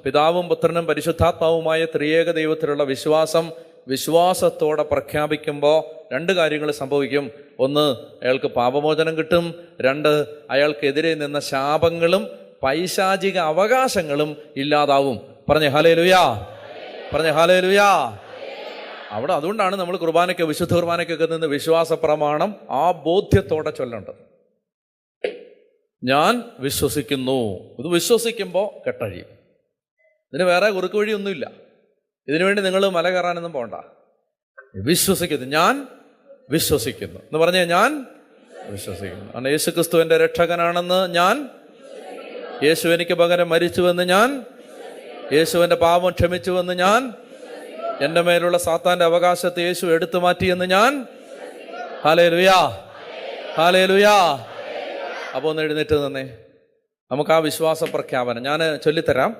പിതാവും പുത്രനും പരിശുദ്ധാത്മാവുമായ ത്രിയേക ദൈവത്തിലുള്ള വിശ്വാസത്തോടെ പ്രഖ്യാപിക്കുമ്പോൾ രണ്ട് കാര്യങ്ങൾ സംഭവിക്കും. ഒന്ന്, അയാൾക്ക് പാപമോചനം കിട്ടും. രണ്ട്, അയാൾക്കെതിരെ നിന്ന ശാപങ്ങളും പൈശാചിക അവകാശങ്ങളും ഇല്ലാതാവും. പറഞ്ഞേ ഹല്ലേലൂയാ, പറഞ്ഞേ ഹല്ലേലൂയാ. അവിടെ അതുകൊണ്ടാണ് നമ്മൾ വിശുദ്ധ കുർബാനയ്ക്കൊക്കെ നിന്ന് വിശ്വാസ പ്രമാണം ആ ബോധ്യത്തോടെ ചൊല്ലേണ്ടത്. ഞാൻ വിശ്വസിക്കുന്നു. ഇത് വിശ്വസിക്കുമ്പോൾ കെട്ടഴിയും. ഇതിന് വേറെ കുറുക്ക് വഴിയൊന്നുമില്ല. ഇതിനുവേണ്ടി നിങ്ങൾ മല കയറാനൊന്നും പോകണ്ട. വിശ്വസിക്കുന്നു, ഞാൻ വിശ്വസിക്കുന്നു എന്ന് പറഞ്ഞേ, ഞാൻ വിശ്വസിക്കുന്നു. കാരണം യേശു ക്രിസ്തു എൻ്റെ രക്ഷകനാണെന്ന് ഞാൻ, യേശു എനിക്ക് പകരം മരിച്ചുവെന്ന് ഞാൻ, യേശുവിൻ്റെ പാപം ക്ഷമിച്ചുവെന്ന് ഞാൻ, എൻ്റെ മേലുള്ള സാത്താൻ്റെ അവകാശത്തെ യേശു എടുത്തു മാറ്റിയെന്ന് ഞാൻ. ഹല്ലേലൂയാ, ഹല്ലേലൂയാ. അപ്പോൾ ഒന്ന് എഴുന്നേറ്റ് നിന്നേ. നമുക്ക് ആ വിശ്വാസ പ്രഖ്യാപനം ഞാൻ ചൊല്ലിത്തരാം.